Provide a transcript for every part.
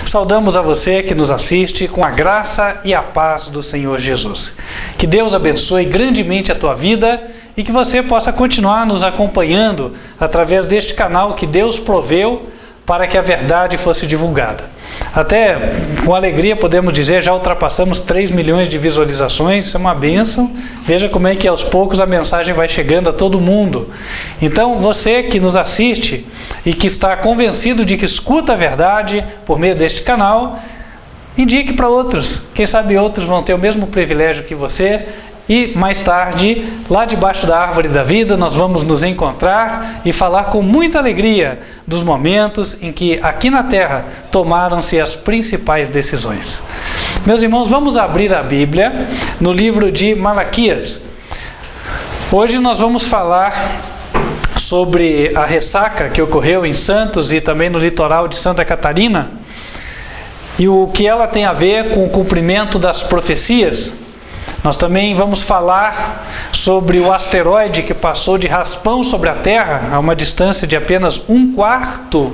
Saudamos a você que nos assiste com a graça e a paz do Senhor Jesus. Que Deus abençoe grandemente a tua vida e que você possa continuar nos acompanhando através deste canal que Deus proveu para que a verdade fosse divulgada. Até com alegria podemos dizer, já ultrapassamos 3 milhões de visualizações, isso é uma bênção. Veja como é que aos poucos a mensagem vai chegando a todo mundo. Então você que nos assiste e que está convencido de que escuta a verdade por meio deste canal, indique para outros. Quem sabe outros vão ter o mesmo privilégio que você. E mais tarde, lá debaixo da árvore da vida, nós vamos nos encontrar e falar com muita alegria dos momentos em que aqui na terra tomaram-se as principais decisões. Meus irmãos, vamos abrir a Bíblia no livro de Malaquias. Hoje nós vamos falar sobre a ressaca que ocorreu em Santos e também no litoral de Santa Catarina e o que ela tem a ver com o cumprimento das profecias. Nós também vamos falar sobre o asteroide que passou de raspão sobre a Terra a uma distância de apenas 1/4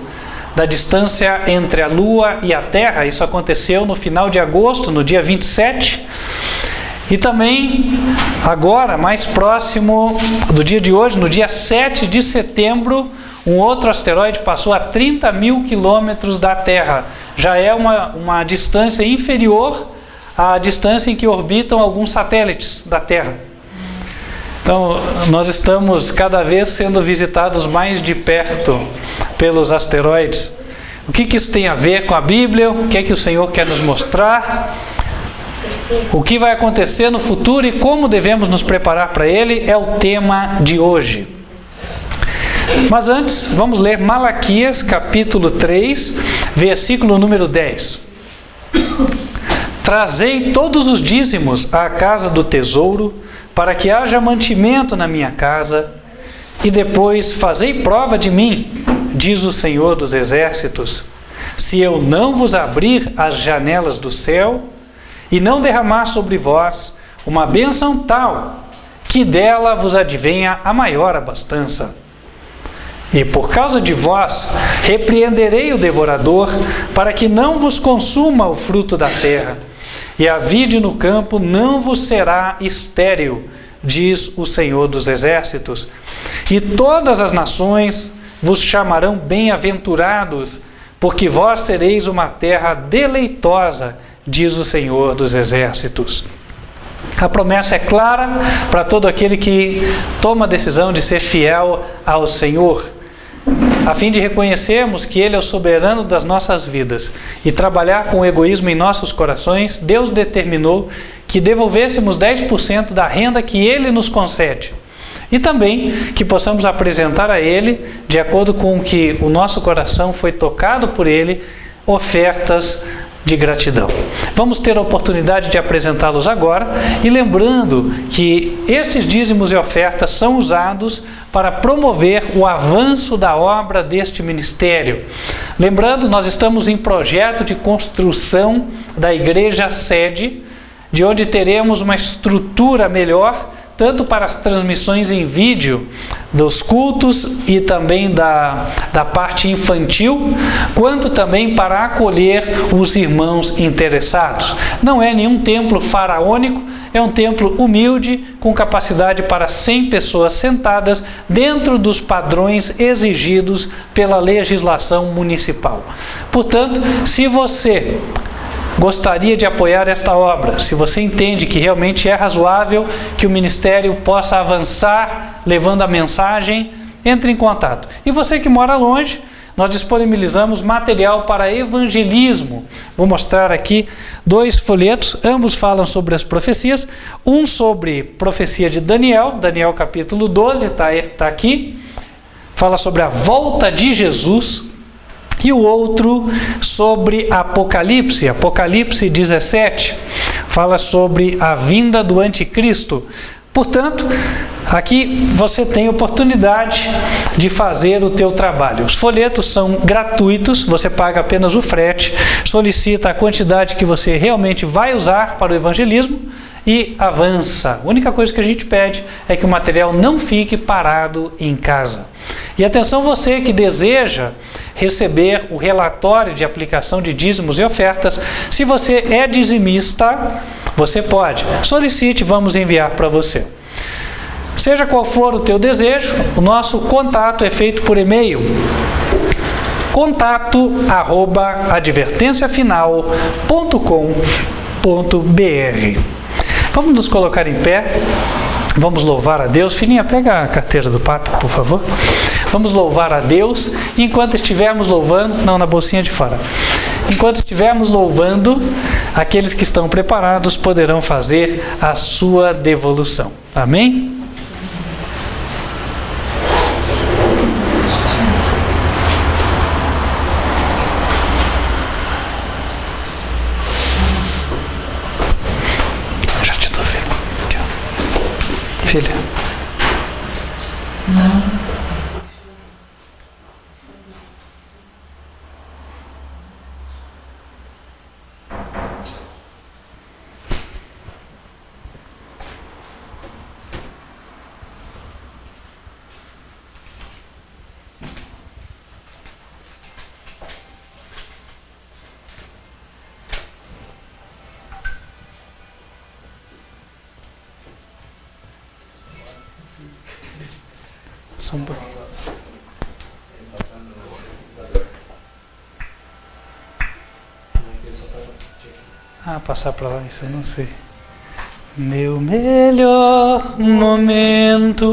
da distância entre a Lua e a Terra. Isso aconteceu no final de agosto, no dia 27. E também, agora, mais próximo do dia de hoje, no dia 7 de setembro, um outro asteroide passou a 30 mil quilômetros da Terra. Já é uma distância inferior à distância em que orbitam alguns satélites da Terra. Então, nós estamos cada vez sendo visitados mais de perto pelos asteroides. O que isso tem a ver com a Bíblia? O que é que o Senhor quer nos mostrar? O que vai acontecer no futuro e como devemos nos preparar para ele é o tema de hoje. Mas antes, vamos ler Malaquias, capítulo 3, versículo número 10. Trazei todos os dízimos à casa do tesouro, para que haja mantimento na minha casa, e depois fazei prova de mim, diz o Senhor dos Exércitos, se eu não vos abrir as janelas do céu, e não derramar sobre vós uma bênção tal, que dela vos advenha a maior abastança. E por causa de vós, repreenderei o devorador, para que não vos consuma o fruto da terra, e a vide no campo não vos será estéril, diz o Senhor dos Exércitos. E todas as nações vos chamarão bem-aventurados, porque vós sereis uma terra deleitosa, diz o Senhor dos Exércitos. A promessa é clara para todo aquele que toma a decisão de ser fiel ao Senhor, a fim de reconhecermos que Ele é o soberano das nossas vidas e trabalhar com o egoísmo em nossos corações. Deus determinou que devolvêssemos 10% da renda que Ele nos concede e também que possamos apresentar a Ele, de acordo com que o nosso coração foi tocado por Ele, ofertas de gratidão. Vamos ter a oportunidade de apresentá-los agora e lembrando que esses dízimos e ofertas são usados para promover o avanço da obra deste ministério. Lembrando, nós estamos em projeto de construção da igreja sede, de onde teremos uma estrutura melhor, tanto para as transmissões em vídeo dos cultos e também da parte infantil, quanto também para acolher os irmãos interessados. Não é nenhum templo faraônico, é um templo humilde, com capacidade para 100 pessoas sentadas dentro dos padrões exigidos pela legislação municipal. Portanto, se você gostaria de apoiar esta obra, se você entende que realmente é razoável que o ministério possa avançar levando a mensagem, entre em contato. E você que mora longe, nós disponibilizamos material para evangelismo. Vou mostrar aqui 2 folhetos, ambos falam sobre as profecias. Um sobre profecia de Daniel, Daniel capítulo 12, está aqui, fala sobre a volta de Jesus. E o outro sobre Apocalipse, Apocalipse 17, fala sobre a vinda do anticristo. Portanto, aqui você tem oportunidade de fazer o teu trabalho. Os folhetos são gratuitos, você paga apenas o frete, solicita a quantidade que você realmente vai usar para o evangelismo e avança. A única coisa que a gente pede é que o material não fique parado em casa. E atenção você que deseja receber o relatório de aplicação de dízimos e ofertas, se você é dizimista, você pode. Solicite, vamos enviar para você. Seja qual for o teu desejo, o nosso contato é feito por e-mail. contato@advertenciafinal.com.br. Vamos nos colocar em pé. Vamos louvar a Deus. Filhinha, pega a carteira do Papa, por favor. Vamos louvar a Deus. Enquanto estivermos louvando, não, na bolsinha de fora. Enquanto estivermos louvando, aqueles que estão preparados poderão fazer a sua devolução. Amém? Filha. Não. Passar para lá, isso eu não sei. Meu melhor momento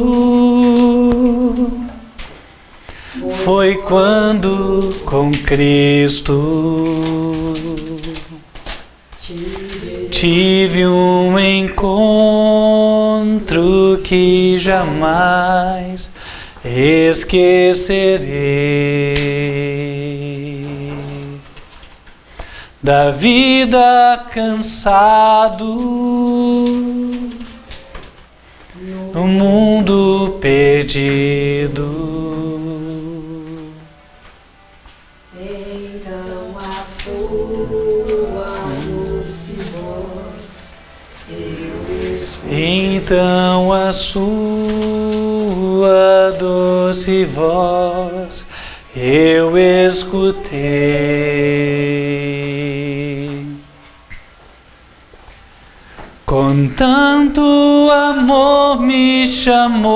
foi quando com Cristo tive um encontro que jamais esquecerei. Da vida cansado, no mundo perdido, então a sua doce voz eu escutei. Então a sua doce voz eu escutei. Com tanto amor me chamou,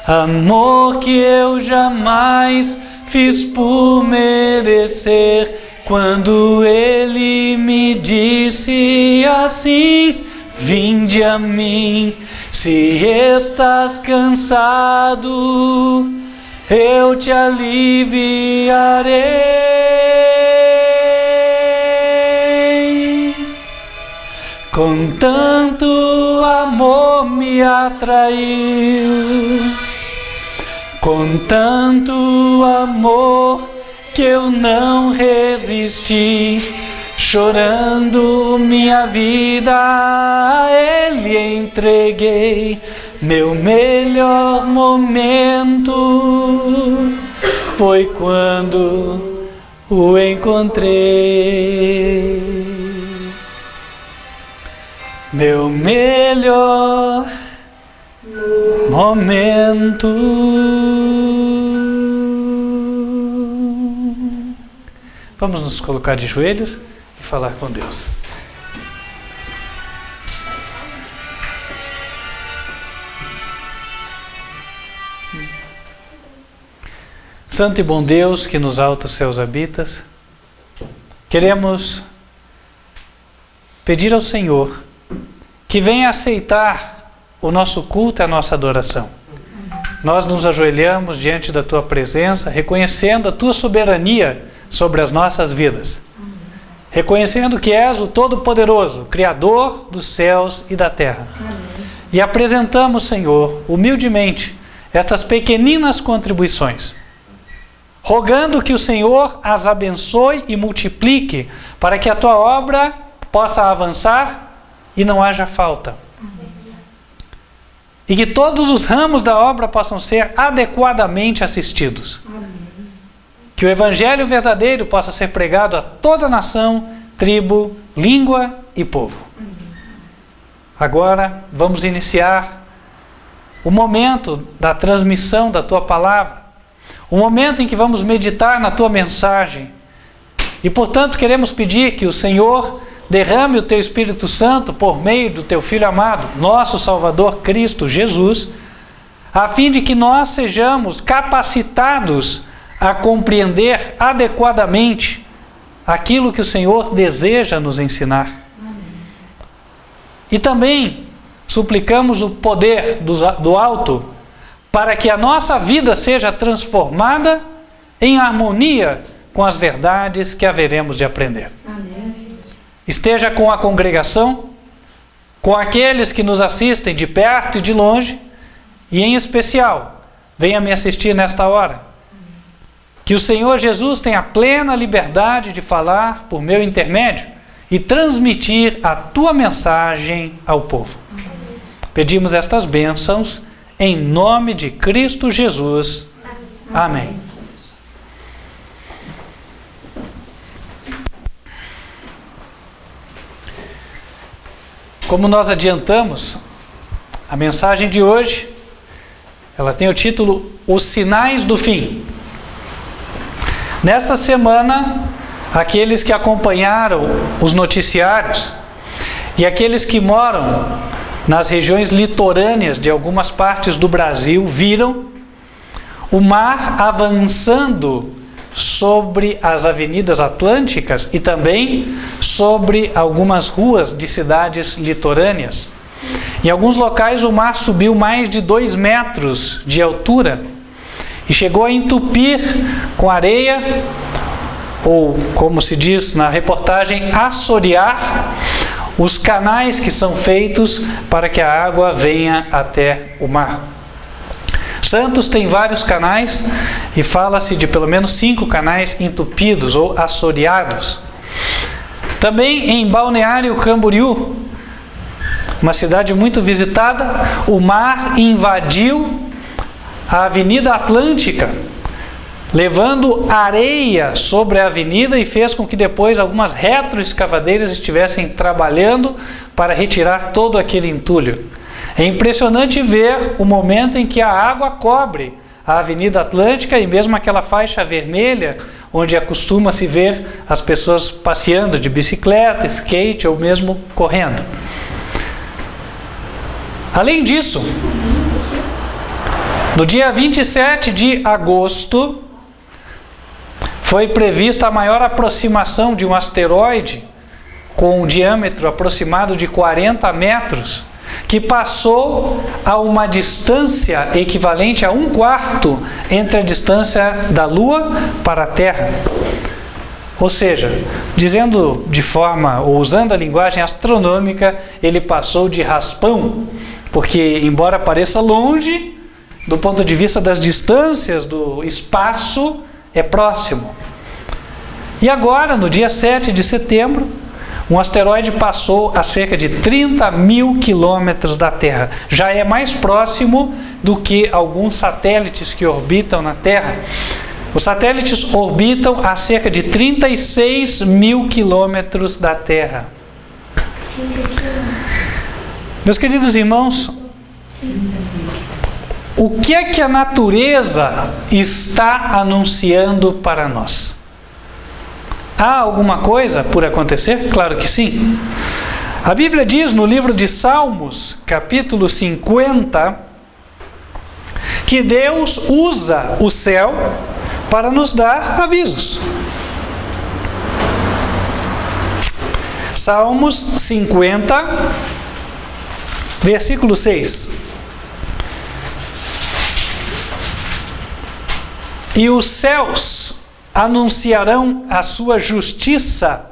amor que eu jamais fiz por merecer, quando Ele me disse assim: vinde a mim, se estás cansado, eu te aliviarei. Com tanto amor me atraiu, com tanto amor que eu não resisti, chorando minha vida a Ele entreguei. Meu melhor momento foi quando o encontrei. Meu melhor momento. Vamos nos colocar de joelhos e falar com Deus. Santo e bom Deus, que nos altos céus habitas, queremos pedir ao Senhor que venha aceitar o nosso culto e a nossa adoração. Nós nos ajoelhamos diante da Tua presença, reconhecendo a Tua soberania sobre as nossas vidas. Reconhecendo que és o Todo-Poderoso, Criador dos céus e da terra. E apresentamos, Senhor, humildemente, estas pequeninas contribuições, rogando que o Senhor as abençoe e multiplique, para que a Tua obra possa avançar e não haja falta. E que todos os ramos da obra possam ser adequadamente assistidos. Que o Evangelho verdadeiro possa ser pregado a toda nação, tribo, língua e povo. Agora vamos iniciar o momento da transmissão da Tua palavra, o momento em que vamos meditar na Tua mensagem. E, portanto, queremos pedir que o Senhor derrame o Teu Espírito Santo por meio do Teu Filho amado, nosso Salvador Cristo Jesus, a fim de que nós sejamos capacitados a compreender adequadamente aquilo que o Senhor deseja nos ensinar. E também suplicamos o poder do alto para que a nossa vida seja transformada em harmonia com as verdades que haveremos de aprender. Amém. Esteja com a congregação, com aqueles que nos assistem de perto e de longe, e em especial, venha me assistir nesta hora. Que o Senhor Jesus tenha plena liberdade de falar por meu intermédio e transmitir a Tua mensagem ao povo. Pedimos estas bênçãos em nome de Cristo Jesus. Amém. Como nós adiantamos, a mensagem de hoje, ela tem o título Os Sinais do Fim. Nesta semana, aqueles que acompanharam os noticiários e aqueles que moram nas regiões litorâneas de algumas partes do Brasil viram o mar avançando sobre as avenidas atlânticas e também sobre algumas ruas de cidades litorâneas. Em alguns locais o mar subiu mais de 2 metros de altura e chegou a entupir com areia, ou como se diz na reportagem, assorear os canais que são feitos para que a água venha até o mar. Santos tem vários canais e fala-se de pelo menos 5 canais entupidos ou assoreados. Também em Balneário Camboriú, uma cidade muito visitada, o mar invadiu a Avenida Atlântica, levando areia sobre a avenida e fez com que depois algumas retroescavadeiras estivessem trabalhando para retirar todo aquele entulho. É impressionante ver o momento em que a água cobre a Avenida Atlântica e mesmo aquela faixa vermelha, onde costuma-se ver as pessoas passeando de bicicleta, skate ou mesmo correndo. Além disso, no dia 27 de agosto, foi prevista a maior aproximação de um asteroide com um diâmetro aproximado de 40 metros, que passou a uma distância equivalente a 1/4 entre a distância da Lua para a Terra. Ou seja, dizendo de forma, ou usando a linguagem astronômica, ele passou de raspão, porque embora pareça longe, do ponto de vista das distâncias do espaço, é próximo. E agora, no dia 7 de setembro, um asteroide passou a cerca de 30 mil quilômetros da Terra. Já é mais próximo do que alguns satélites que orbitam na Terra. Os satélites orbitam a cerca de 36 mil quilômetros da Terra. Meus queridos irmãos, o que é que a natureza está anunciando para nós? Há alguma coisa por acontecer? Claro que sim. A Bíblia diz no livro de Salmos, capítulo 50, que Deus usa o céu para nos dar avisos. Salmos 50, versículo 6. E os céus anunciarão a sua justiça,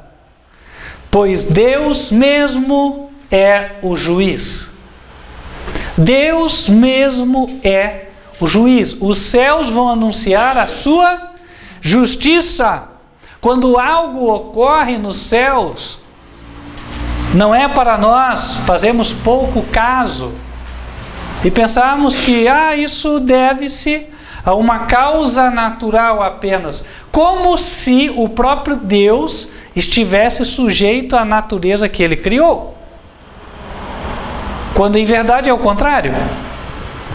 pois Deus mesmo é o juiz. Deus mesmo é o juiz. Os céus vão anunciar a sua justiça. Quando algo ocorre nos céus, não é para nós fazermos pouco caso e pensarmos que isso deve-se a uma causa natural apenas, como se o próprio Deus estivesse sujeito à natureza que Ele criou, quando em verdade é o contrário.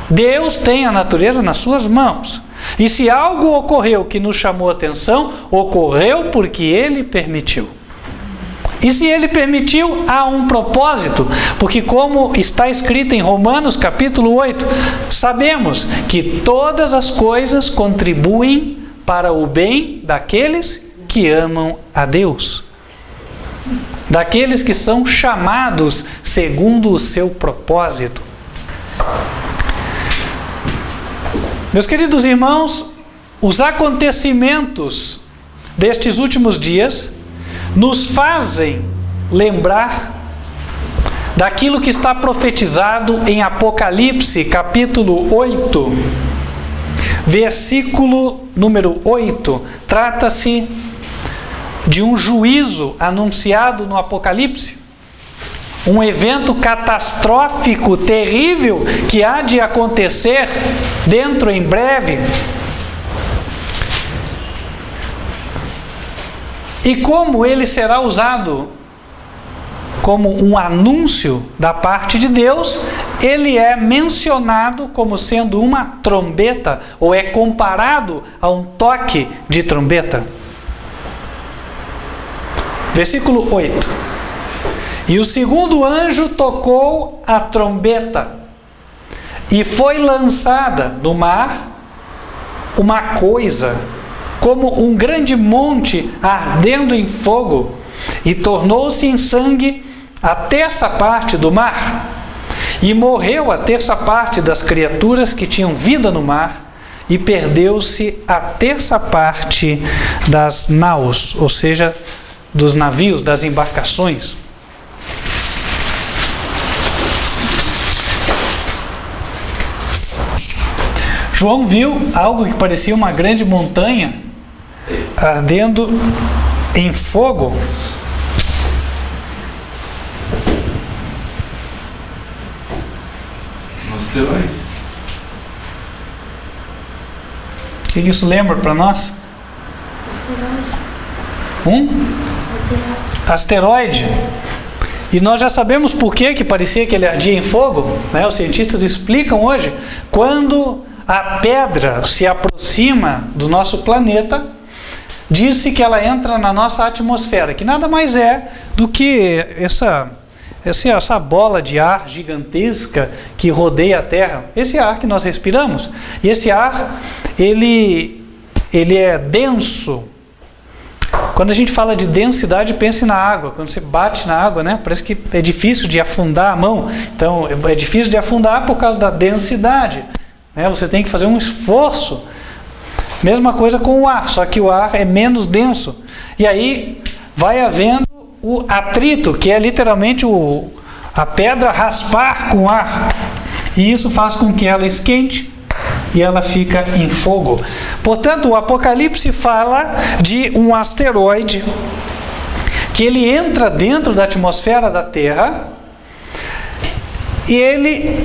Deus tem a natureza nas suas mãos. E se algo ocorreu que nos chamou a atenção, ocorreu porque Ele permitiu. E se Ele permitiu, há um propósito, porque como está escrito em Romanos capítulo 8, sabemos que todas as coisas contribuem para o bem daqueles que amam a Deus, daqueles que são chamados segundo o seu propósito. Meus queridos irmãos, os acontecimentos destes últimos dias nos fazem lembrar daquilo que está profetizado em Apocalipse, capítulo 8, versículo número 8. Trata-se de um juízo anunciado no Apocalipse, um evento catastrófico, terrível, que há de acontecer dentro em breve. E como ele será usado como um anúncio da parte de Deus, ele é mencionado como sendo uma trombeta, ou é comparado a um toque de trombeta. Versículo 8. E o segundo anjo tocou a trombeta, e foi lançada no mar uma coisa, como um grande monte ardendo em fogo, e tornou-se em sangue a terça parte do mar. E morreu a terça parte das criaturas que tinham vida no mar, e perdeu-se a terça parte das naus, ou seja, dos navios, das embarcações. João viu algo que parecia uma grande montanha ardendo em fogo. O que isso lembra para nós? Asteroide. E nós já sabemos por que parecia que ele ardia em fogo, né? Os cientistas explicam hoje. Quando a pedra se aproxima do nosso planeta, diz-se que ela entra na nossa atmosfera, que nada mais é do que essa bola de ar gigantesca que rodeia a Terra. Esse ar que nós respiramos. E esse ar, ele é denso. Quando a gente fala de densidade, pense na água. Quando você bate na água, né, parece que é difícil de afundar a mão. Então, é difícil de afundar por causa da densidade. Você tem que fazer um esforço. Mesma coisa com o ar, só que o ar é menos denso. E aí vai havendo o atrito, que é literalmente a pedra raspar com o ar. E isso faz com que ela esquente e ela fica em fogo. Portanto, o Apocalipse fala de um asteroide que ele entra dentro da atmosfera da Terra e ele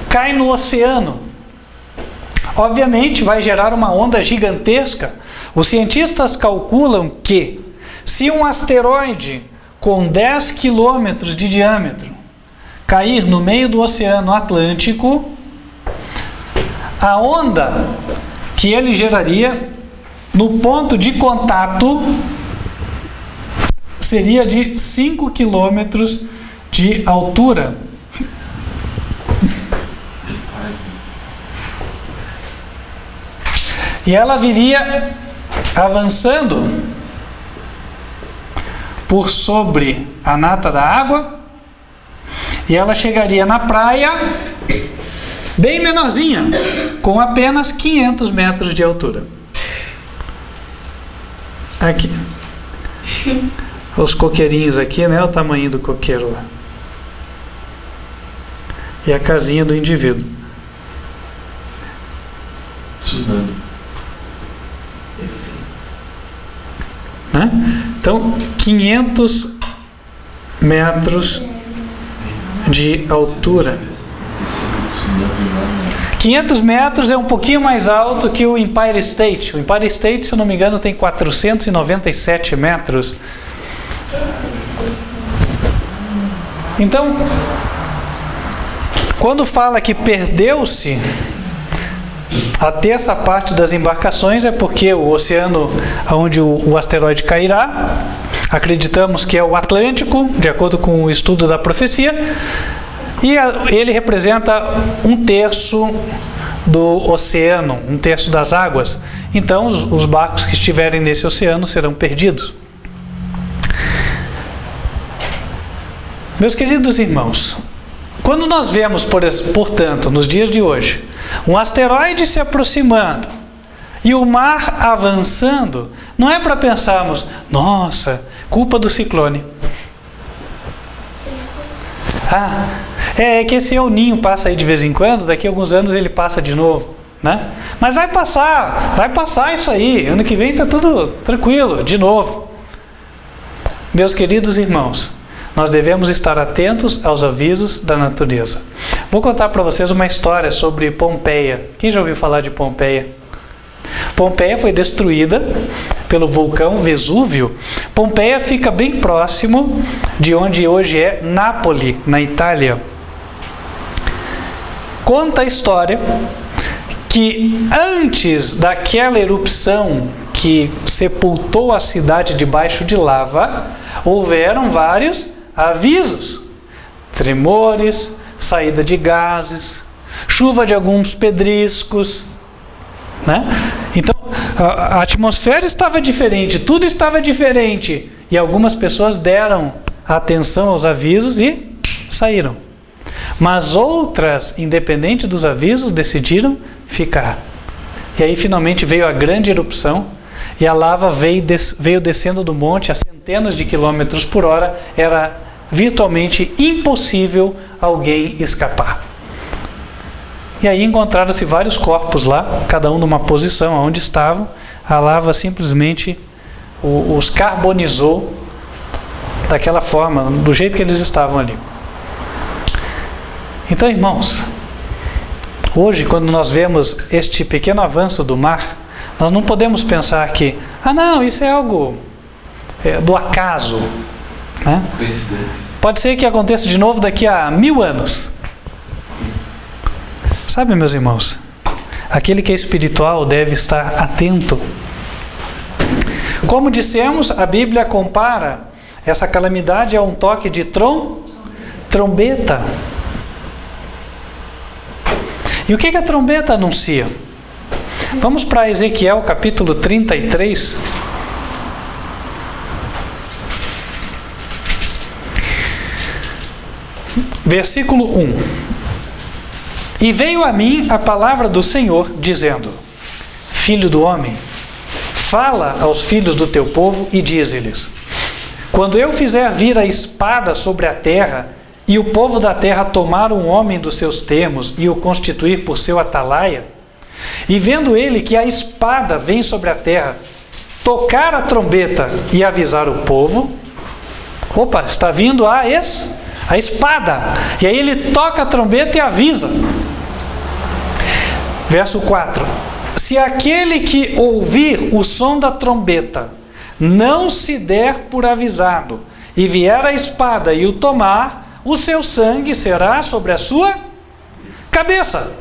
cai no oceano. Obviamente vai gerar uma onda gigantesca. Os cientistas calculam que se um asteroide com 10 quilômetros de diâmetro cair no meio do Oceano Atlântico, a onda que ele geraria no ponto de contato seria de 5 quilômetros de altura. E ela viria avançando por sobre a nata da água, e ela chegaria na praia bem menorzinha, com apenas 500 metros de altura. Aqui. Os coqueirinhos aqui, né? O tamanho do coqueiro lá. E a casinha do indivíduo. Né? Então, 500 metros de altura. 500 metros é um pouquinho mais alto que o Empire State. O Empire State, se eu não me engano, tem 497 metros. Então, Quando fala que perdeu-se a terça parte das embarcações, é porque o oceano onde o asteroide cairá, acreditamos que é o Atlântico, de acordo com o estudo da profecia, e ele representa 1/3 do oceano, 1/3 das águas. Então os barcos que estiverem nesse oceano serão perdidos. Meus queridos irmãos, quando nós vemos, portanto, nos dias de hoje, um asteroide se aproximando e o mar avançando, não é para pensarmos, nossa, culpa do ciclone. É que esse El Ninho passa aí de vez em quando, daqui a alguns anos ele passa de novo, né? Mas vai passar isso aí, ano que vem está tudo tranquilo, de novo. Meus queridos irmãos, nós devemos estar atentos aos avisos da natureza. Vou contar para vocês uma história sobre Pompeia. Quem já ouviu falar de Pompeia? Pompeia foi destruída pelo vulcão Vesúvio. Pompeia fica bem próximo de onde hoje é Nápoles, na Itália. Conta a história que antes daquela erupção que sepultou a cidade debaixo de lava, houveram vários avisos: tremores, saída de gases, chuva de alguns pedriscos, né? Então a atmosfera estava diferente, tudo estava diferente, e algumas pessoas deram atenção aos avisos e saíram. Mas outras, independente dos avisos, decidiram ficar. E aí finalmente veio a grande erupção e a lava veio descendo do monte a centenas de quilômetros por hora. Era virtualmente impossível alguém escapar. E aí encontraram-se vários corpos lá, cada um numa posição onde estavam. A lava simplesmente os carbonizou daquela forma, do jeito que eles estavam ali. Então, irmãos, hoje, quando nós vemos este pequeno avanço do mar, nós não podemos pensar que, não, isso é algo do acaso, né? Pode ser que aconteça de novo daqui a 1000 anos. Sabe, meus irmãos, aquele que é espiritual deve estar atento. Como dissemos, a Bíblia compara essa calamidade a um toque de trombeta. E o que a trombeta anuncia? Vamos para Ezequiel capítulo 33. Versículo 1. E veio a mim a palavra do Senhor, dizendo: Filho do homem, fala aos filhos do teu povo e dize-lhes: quando eu fizer vir a espada sobre a terra, e o povo da terra tomar um homem dos seus termos e o constituir por seu atalaia, e vendo ele que a espada vem sobre a terra, tocar a trombeta e avisar o povo, opa, está vindo a espada, e aí ele toca a trombeta e avisa. Verso 4: se aquele que ouvir o som da trombeta não se der por avisado, e vier a espada e o tomar, o seu sangue será sobre a sua cabeça.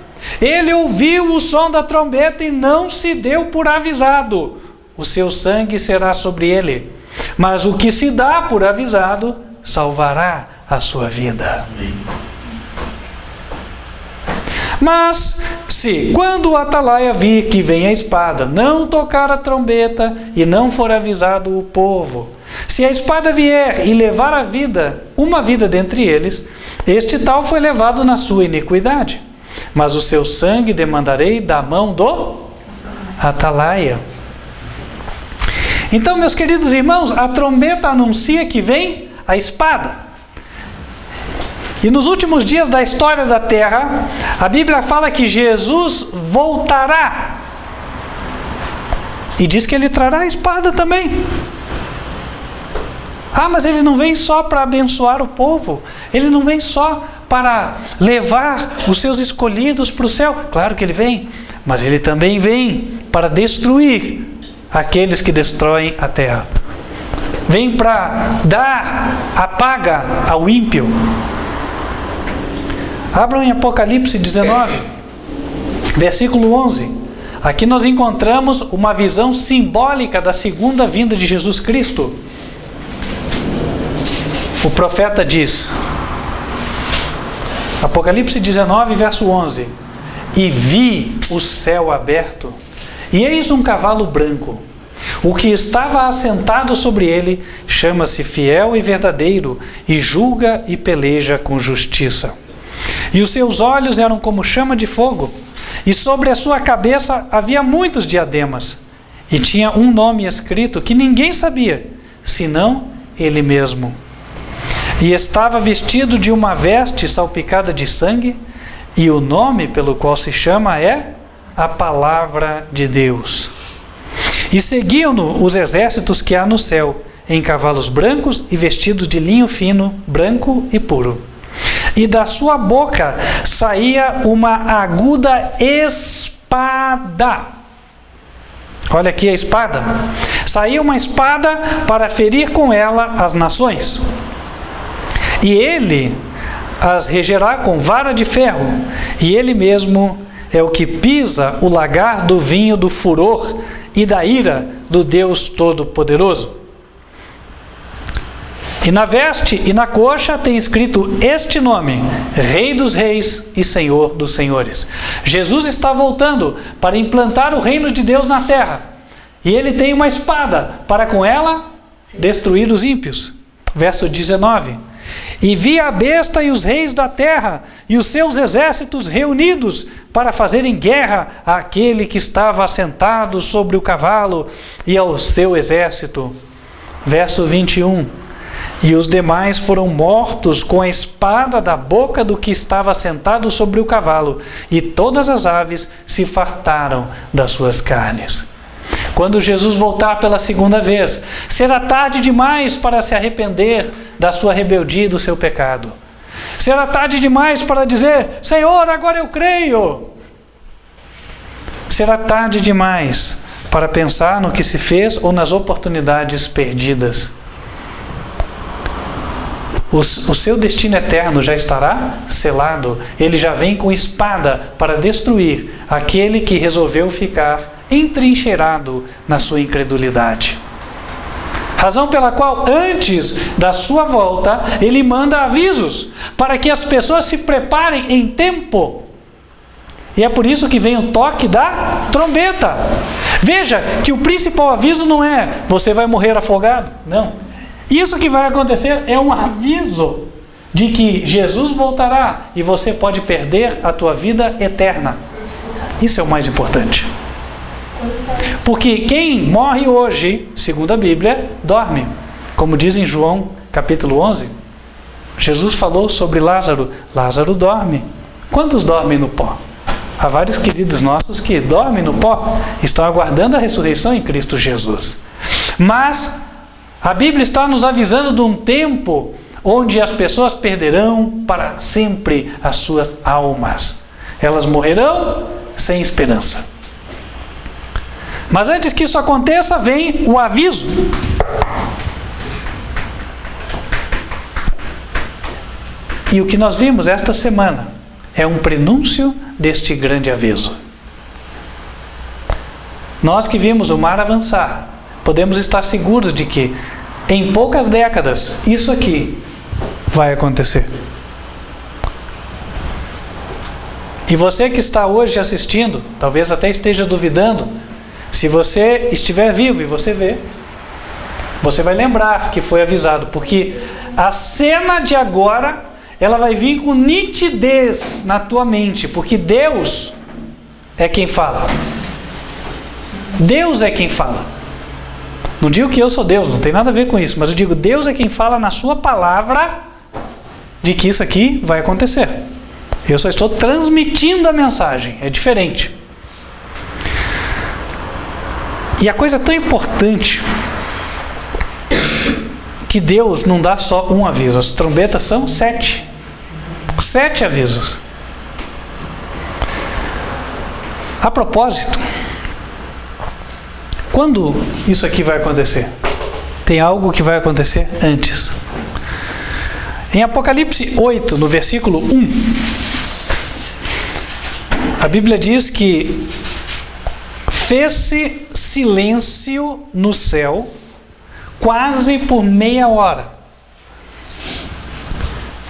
Ele ouviu o som da trombeta e não se deu por avisado, o seu sangue será sobre ele. Mas o que se dá por avisado salvará a sua vida. Mas se, quando o atalaia vir que vem a espada, não tocar a trombeta e não for avisado o povo, se a espada vier e levar a vida, uma vida dentre eles, este tal foi levado na sua iniquidade. Mas o seu sangue demandarei da mão do atalaia. Então, meus queridos irmãos, a trombeta anuncia que vem a espada. E nos últimos dias da história da terra, a Bíblia fala que Jesus voltará. E diz que ele trará a espada também. Mas ele não vem só para abençoar o povo. Ele não vem só para levar os seus escolhidos para o céu. Claro que ele vem, mas ele também vem para destruir aqueles que destroem a terra. Vem para dar a paga ao ímpio. Abram em Apocalipse 19, versículo 11. Aqui nós encontramos uma visão simbólica da segunda vinda de Jesus Cristo. O profeta diz, Apocalipse 19, verso 11: E vi o céu aberto, e eis um cavalo branco. O que estava assentado sobre ele chama-se Fiel e Verdadeiro, e julga e peleja com justiça. E os seus olhos eram como chama de fogo, e sobre a sua cabeça havia muitos diademas, e tinha um nome escrito que ninguém sabia, senão ele mesmo. E estava vestido de uma veste salpicada de sangue, e o nome pelo qual se chama é a Palavra de Deus. E seguiam-no os exércitos que há no céu, em cavalos brancos e vestidos de linho fino, branco e puro. E da sua boca saía uma aguda espada. Olha aqui a espada. Saía uma espada para ferir com ela as nações. E ele as regerá com vara de ferro, e ele mesmo é o que pisa o lagar do vinho do furor e da ira do Deus Todo-Poderoso. E na veste e na coxa tem escrito este nome: Rei dos Reis e Senhor dos Senhores. Jesus está voltando para implantar o reino de Deus na terra. E ele tem uma espada para com ela destruir os ímpios. Verso 19: E vi a besta e os reis da terra e os seus exércitos reunidos para fazerem guerra àquele que estava assentado sobre o cavalo e ao seu exército. Verso 21: E os demais foram mortos com a espada da boca do que estava sentado sobre o cavalo, e todas as aves se fartaram das suas carnes. Quando Jesus voltar pela segunda vez, será tarde demais para se arrepender da sua rebeldia e do seu pecado. Será tarde demais para dizer: Senhor, agora eu creio. Será tarde demais para pensar no que se fez ou nas oportunidades perdidas. O seu destino eterno já estará selado. Ele já vem com espada para destruir aquele que resolveu ficar entrincheirado na sua incredulidade. Razão pela qual, antes da sua volta, ele manda avisos para que as pessoas se preparem em tempo. E é por isso que vem o toque da trombeta. Veja que o principal aviso não é: você vai morrer afogado. Não. Isso que vai acontecer é um aviso de que Jesus voltará e você pode perder a tua vida eterna. Isso é o mais importante. Porque quem morre hoje, segundo a Bíblia, dorme. Como diz em João capítulo 11, Jesus falou sobre Lázaro. Lázaro dorme. Quantos dormem no pó? Há vários queridos nossos que dormem no pó, estão aguardando a ressurreição em Cristo Jesus. Mas a Bíblia está nos avisando de um tempo onde as pessoas perderão para sempre as suas almas. Elas morrerão sem esperança. Mas antes que isso aconteça, vem o aviso. E o que nós vimos esta semana é um prenúncio deste grande aviso. Nós que vimos o mar avançar, podemos estar seguros de que em poucas décadas isso aqui vai acontecer. E você que está hoje assistindo, talvez até esteja duvidando, se você estiver vivo e você vê, você vai lembrar que foi avisado, porque a cena de agora, ela vai vir com nitidez na tua mente, porque Deus é quem fala. Deus é quem fala. Não digo que eu sou Deus, não tem nada a ver com isso, mas eu digo, Deus é quem fala na sua palavra de que isso aqui vai acontecer. Eu só estou transmitindo a mensagem, é diferente. E a coisa é tão importante que Deus não dá só um aviso. As trombetas são 7. 7 avisos. A propósito, quando isso aqui vai acontecer? Tem algo que vai acontecer antes. Em Apocalipse 8, no versículo 1, A Bíblia diz que fez-se silêncio no céu quase por meia hora.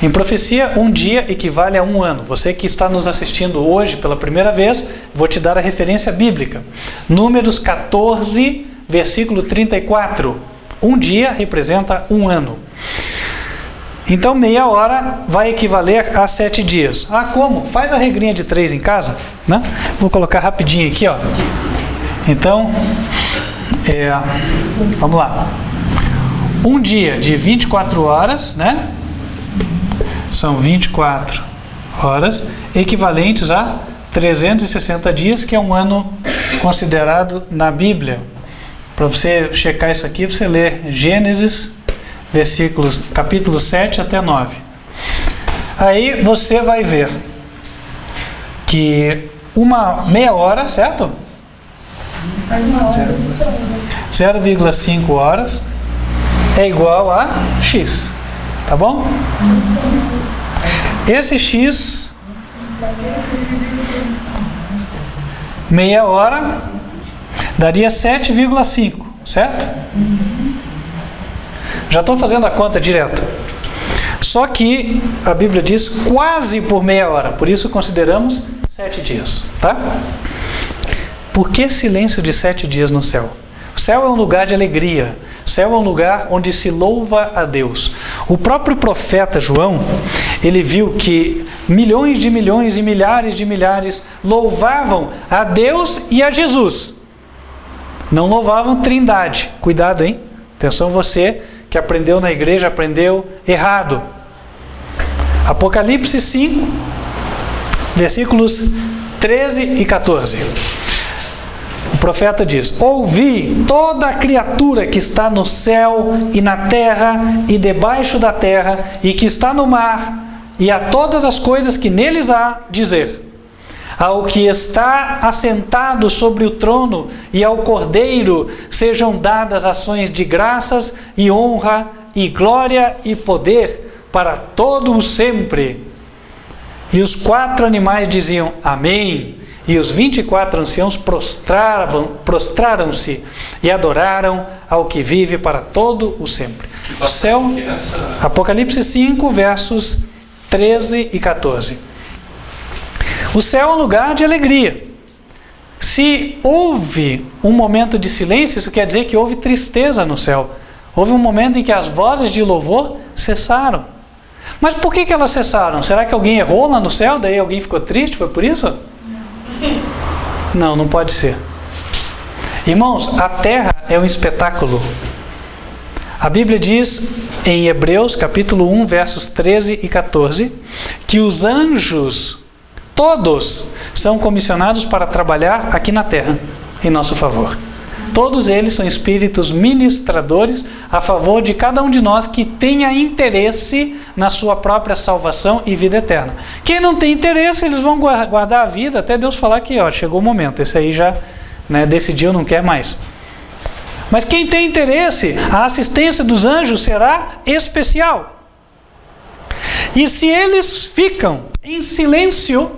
Em profecia, um dia equivale a um ano. Você que está nos assistindo hoje pela primeira vez, vou te dar a referência bíblica. Números 14, versículo 34. Um dia representa um ano. Então, meia hora vai equivaler a 7 dias. Ah, como? Faz a regrinha de 3 em casa, né? Vou colocar rapidinho aqui, ó. Então, vamos lá. Um dia de 24 horas, né? São 24 horas, equivalentes a 360 dias, que é um ano considerado na Bíblia. Para você checar isso aqui, você lê Gênesis, capítulo 7 até 9. Aí você vai ver que uma meia hora, certo? 0,5 horas é igual a X. Tá bom? Esse X, meia hora, daria 7,5, certo? Já estou fazendo a conta direto. Só que a Bíblia diz quase por meia hora, por isso consideramos 7 dias, tá? Por que silêncio de 7 dias no céu? O céu é um lugar de alegria. O céu é um lugar onde se louva a Deus. O próprio profeta João, ele viu que milhões e milhares de milhares louvavam a Deus e a Jesus. Não louvavam Trindade. Cuidado, hein? Atenção você que aprendeu na igreja, aprendeu errado. Apocalipse 5, versículos 13 e 14. O profeta diz: ouvi toda a criatura que está no céu e na terra e debaixo da terra e que está no mar, e a todas as coisas que neles há, dizer: ao que está assentado sobre o trono e ao Cordeiro sejam dadas ações de graças e honra e glória e poder para todo o sempre. E os 4 animais diziam: amém. E os 24 anciãos prostraram-se e adoraram ao que vive para todo o sempre. O céu, Apocalipse 5, versos 13 e 14. O céu é um lugar de alegria. Se houve um momento de silêncio, isso quer dizer que houve tristeza no céu. Houve um momento em que as vozes de louvor cessaram. Mas por que elas cessaram? Será que alguém errou lá no céu? Daí alguém ficou triste? Foi por isso? Não, não pode ser. Irmãos, a terra é um espetáculo. A Bíblia diz em Hebreus capítulo 1, versos 13 e 14, que os anjos, todos, são comissionados para trabalhar aqui na terra, em nosso favor. Todos eles são espíritos ministradores a favor de cada um de nós que tenha interesse na sua própria salvação e vida eterna. Quem não tem interesse, eles vão guardar a vida até Deus falar que chegou o momento, esse aí já decidiu, não quer mais. Mas quem tem interesse, a assistência dos anjos será especial. E se eles ficam em silêncio,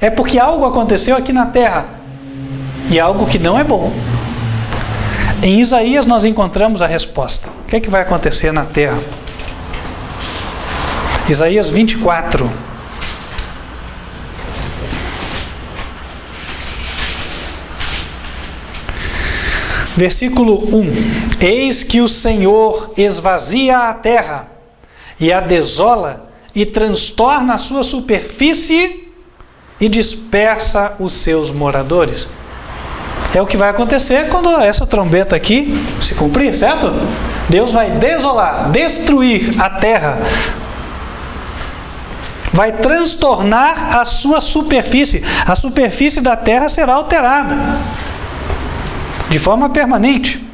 é porque algo aconteceu aqui na terra, e algo que não é bom. Em Isaías nós encontramos a resposta. O que é que vai acontecer na terra? Isaías 24. Versículo 1. Eis que o Senhor esvazia a terra e a desola e transtorna a sua superfície e dispersa os seus moradores. É o que vai acontecer quando essa trombeta aqui se cumprir, certo? Deus vai desolar, destruir a terra. Vai transtornar a sua superfície. A superfície da terra será alterada de forma permanente.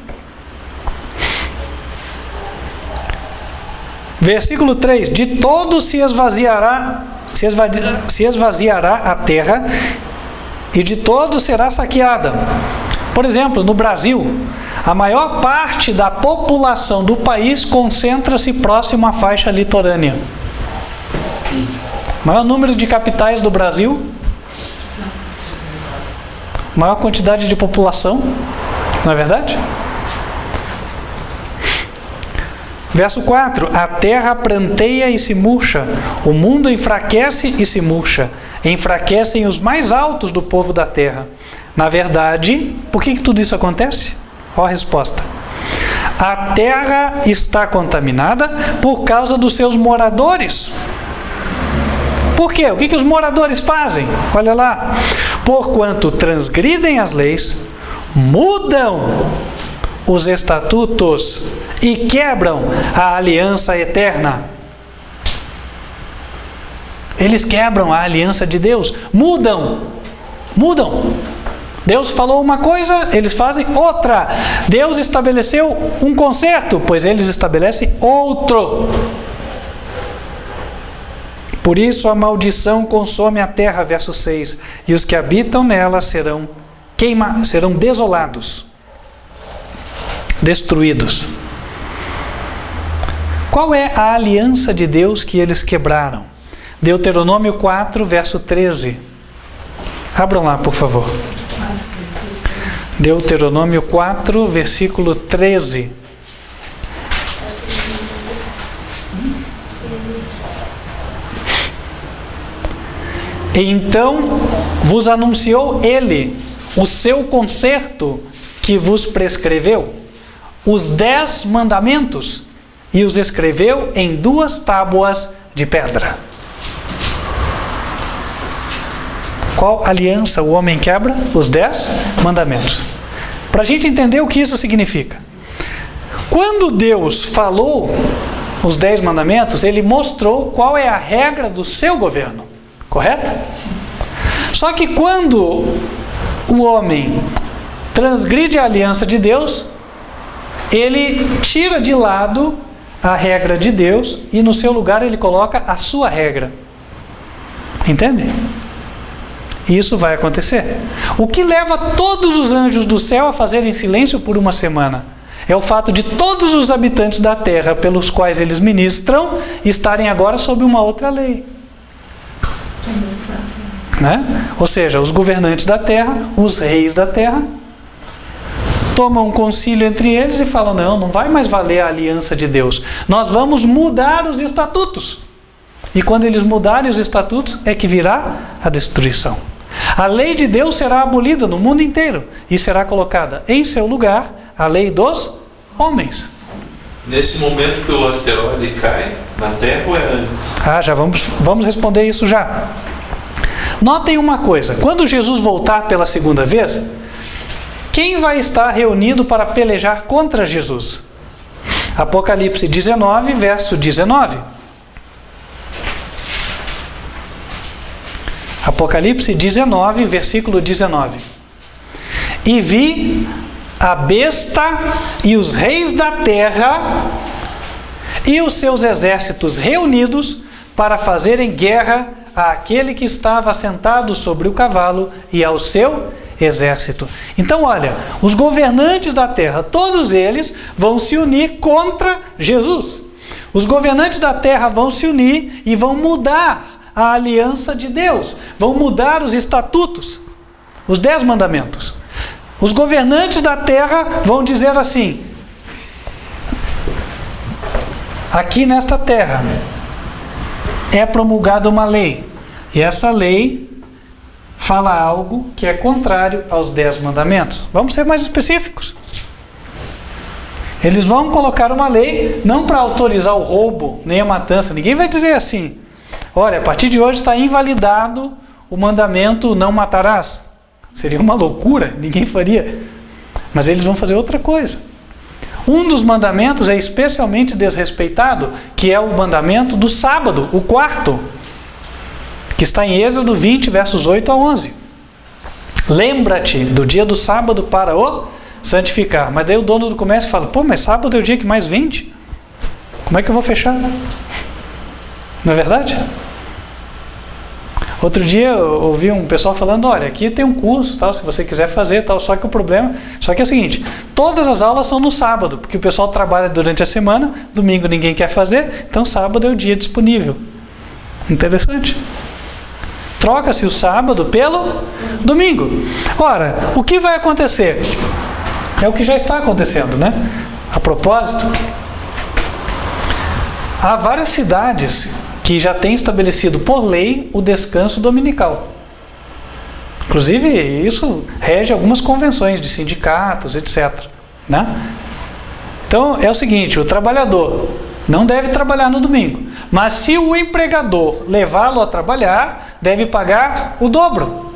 Versículo 3. De todo se esvaziará a terra, e de todo será saqueada. Por exemplo, no Brasil, a maior parte da população do país concentra-se próximo à faixa litorânea. O maior número de capitais do Brasil Maior quantidade de população, não é verdade? Verso 4: a terra pranteia e se murcha, o mundo enfraquece e se murcha, enfraquecem os mais altos do povo da terra. Na verdade, por que tudo isso acontece? Olha a resposta. A terra está contaminada por causa dos seus moradores. Por quê? O que os moradores fazem? Olha lá. Porquanto transgridem as leis, mudam os estatutos e quebram a aliança eterna. Eles quebram a aliança de Deus. Mudam. Deus falou uma coisa, eles fazem outra. Deus estabeleceu um concerto, pois eles estabelecem outro. Por isso a maldição consome a terra, verso 6, e os que habitam nela serão desolados, destruídos. Qual é a aliança de Deus que eles quebraram? Deuteronômio 4, verso 13. Abram lá, por favor. Deuteronômio 4, versículo 13. Então vos anunciou ele o seu concerto que vos prescreveu, os 10 mandamentos, e os escreveu em 2 tábuas de pedra. Qual aliança o homem quebra? Os 10 mandamentos. Para a gente entender o que isso significa. Quando Deus falou os 10 mandamentos, ele mostrou qual é a regra do seu governo. Correto? Só que quando o homem transgride a aliança de Deus, ele tira de lado a regra de Deus e no seu lugar ele coloca a sua regra. Entende? Isso vai acontecer. O que leva todos os anjos do céu a fazerem silêncio por uma semana é o fato de todos os habitantes da terra pelos quais eles ministram estarem agora sob uma outra lei. Né? Ou seja, os governantes da terra, os reis da terra, tomam um concílio entre eles e falam: não vai mais valer a aliança de Deus, nós vamos mudar os estatutos. E quando eles mudarem os estatutos é que virá a destruição. A lei de Deus será abolida no mundo inteiro e será colocada em seu lugar a lei dos homens. Nesse momento que o asteroide cai na Terra ou é antes? Já vamos responder isso já. Notem uma coisa: quando Jesus voltar pela segunda vez, quem vai estar reunido para pelejar contra Jesus? Apocalipse 19, verso 19. Apocalipse 19, versículo 19. E vi a besta e os reis da terra e os seus exércitos reunidos para fazerem guerra àquele que estava sentado sobre o cavalo e ao seu exército. Então, olha, os governantes da terra, todos eles vão se unir contra Jesus. Os governantes da terra vão se unir e vão mudar a aliança de Deus, vão mudar os estatutos, os 10 mandamentos. Os governantes da terra vão dizer assim: aqui nesta terra é promulgada uma lei, e essa lei fala algo que é contrário aos 10 mandamentos. Vamos ser mais específicos. Eles vão colocar uma lei não para autorizar o roubo, nem a matança. Ninguém vai dizer assim: olha, a partir de hoje está invalidado o mandamento não matarás. Seria uma loucura, ninguém faria. Mas eles vão fazer outra coisa. Um dos mandamentos é especialmente desrespeitado, que é o mandamento do sábado, o 4º, que está em Êxodo 20, versos 8 a 11. Lembra-te do dia do sábado para o santificar. Mas daí o dono do comércio fala: pô, mas sábado é o dia que mais vende. Como é que eu vou fechar? Não é verdade? Outro dia eu ouvi um pessoal falando: olha, aqui tem um curso, tal, se você quiser fazer, tal. Só que é o seguinte: todas as aulas são no sábado, porque o pessoal trabalha durante a semana, domingo ninguém quer fazer, então sábado é o dia disponível. Interessante. Troca-se o sábado pelo domingo. Ora, o que vai acontecer? É o que já está acontecendo, né? A propósito, há várias cidades que já têm estabelecido por lei o descanso dominical. Inclusive, isso rege algumas convenções de sindicatos, etc. Né? Então, é o seguinte, o trabalhador não deve trabalhar no domingo. Mas se o empregador levá-lo a trabalhar, deve pagar o dobro.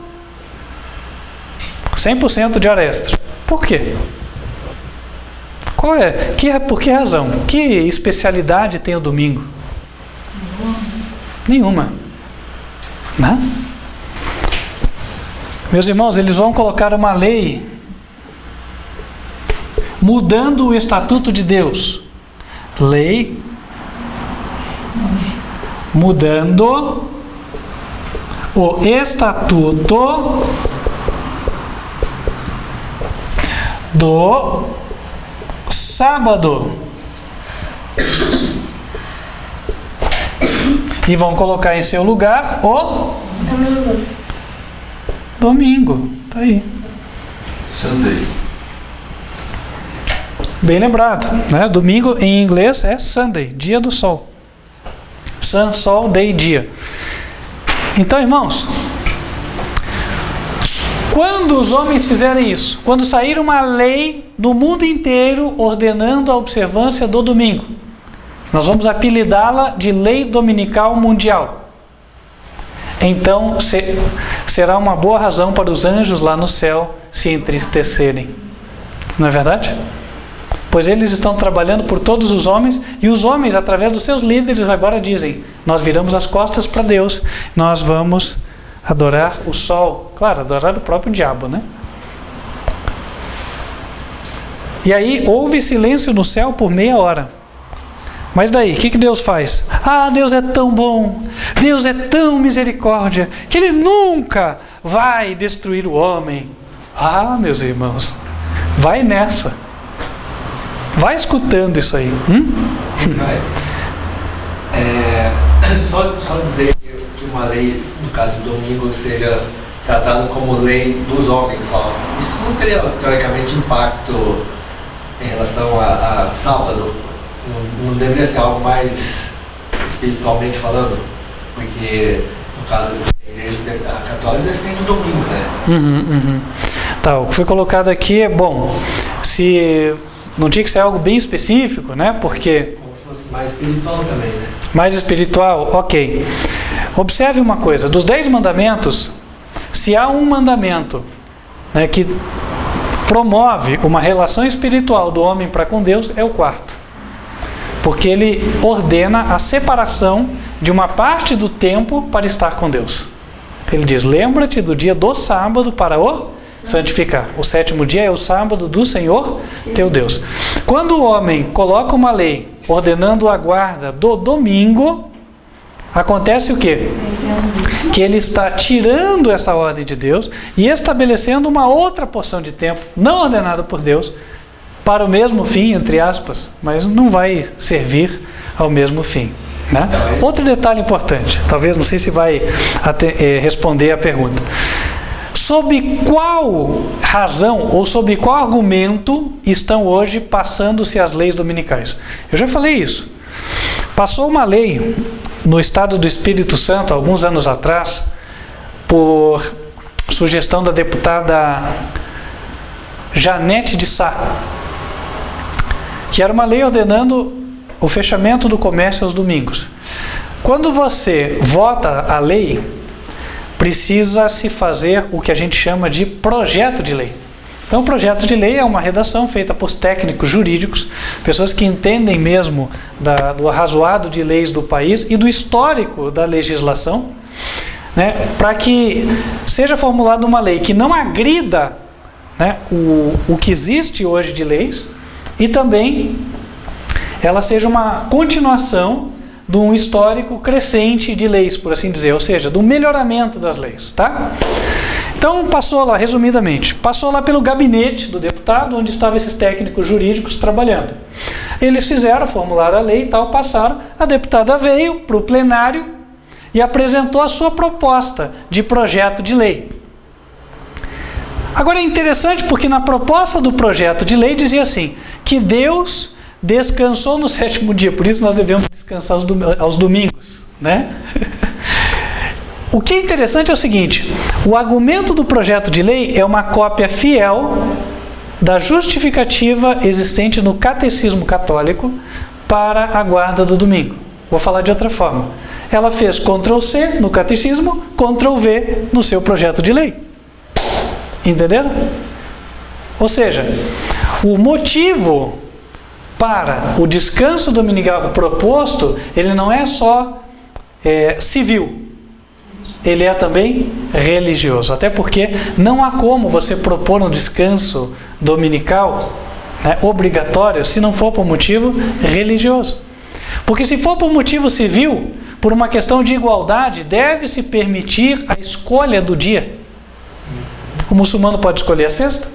100% de hora extra. Por quê? Qual é? Por que razão? Que especialidade tem o domingo? Nenhuma. Né? Meus irmãos, eles vão colocar uma lei mudando o estatuto de Deus. Lei mudando o estatuto do sábado. E vão colocar em seu lugar o domingo. Tá aí. Sunday. Bem lembrado, né? Domingo em inglês é Sunday, dia do sol. Sun, sol, day, dia. Então, irmãos, quando os homens fizerem isso, quando sair uma lei no mundo inteiro ordenando a observância do domingo, nós vamos apelidá-la de Lei Dominical Mundial. Então, será uma boa razão para os anjos lá no céu se entristecerem. Não é verdade? Pois eles estão trabalhando por todos os homens, e os homens, através dos seus líderes, agora dizem: nós viramos as costas para Deus, nós vamos adorar o sol. Claro, adorar o próprio diabo, né? E aí houve silêncio no céu por meia hora. Mas daí, o que Deus faz? Ah, Deus é tão bom, Deus é tão misericórdia, que Ele nunca vai destruir o homem. Ah, meus irmãos, vai nessa. Vai escutando isso aí. Só dizer que uma lei, no caso do domingo, seja tratada como lei dos homens só. Isso não teria, teoricamente, impacto em relação a sábado. Não deveria ser algo mais espiritualmente falando? Porque, no caso da igreja católica, defende o domingo, né? Tá, o que foi colocado aqui é bom. Se não tinha que ser algo bem específico, né? Porque como se fosse mais espiritual também, né? Mais espiritual, ok. Observe uma coisa: dos 10 mandamentos, se há um mandamento, né, que promove uma relação espiritual do homem para com Deus, é o quarto. Porque ele ordena a separação de uma parte do tempo para estar com Deus. Ele diz: lembra-te do dia do sábado para o santificar. O 7º dia é o sábado do Senhor teu Deus. Quando o homem coloca uma lei ordenando a guarda do domingo, acontece o quê? Que ele está tirando essa ordem de Deus e estabelecendo uma outra porção de tempo não ordenada por Deus para o mesmo fim, entre aspas, mas não vai servir ao mesmo fim, né? Outro detalhe importante, talvez, não sei se vai responder a pergunta: sob qual razão ou sob qual argumento estão hoje passando-se as leis dominicais? Eu já falei isso. Passou uma lei no estado do Espírito Santo, alguns anos atrás, por sugestão da deputada Janete de Sá, que era uma lei ordenando o fechamento do comércio aos domingos. Quando você vota a lei, precisa se fazer o que a gente chama de projeto de lei. Então, o projeto de lei é uma redação feita por técnicos jurídicos, pessoas que entendem mesmo do arrazoado de leis do país e do histórico da legislação, né, para que seja formulada uma lei que não agrida, né, o que existe hoje de leis, e também ela seja uma continuação de um histórico crescente de leis, por assim dizer, ou seja, do melhoramento das leis, tá? Então, passou lá, resumidamente, passou lá pelo gabinete do deputado, onde estavam esses técnicos jurídicos trabalhando. Eles formularam a lei e tal, passaram, a deputada veio para o plenário e apresentou a sua proposta de projeto de lei. Agora é interessante porque na proposta do projeto de lei dizia assim, que Deus descansou no 7º dia, por isso nós devemos descansar aos domingos, né? O que é interessante é o seguinte, o argumento do projeto de lei é uma cópia fiel da justificativa existente no catecismo católico para a guarda do domingo. Vou falar de outra forma. Ela fez Ctrl+C no catecismo, Ctrl+V no seu projeto de lei. Entenderam? Ou seja, o motivo para o descanso dominical proposto, ele não é só civil, ele é também religioso. Até porque não há como você propor um descanso dominical, né, obrigatório, se não for por motivo religioso. Porque se for por motivo civil, por uma questão de igualdade, deve-se permitir a escolha do dia. O muçulmano pode escolher a sexta,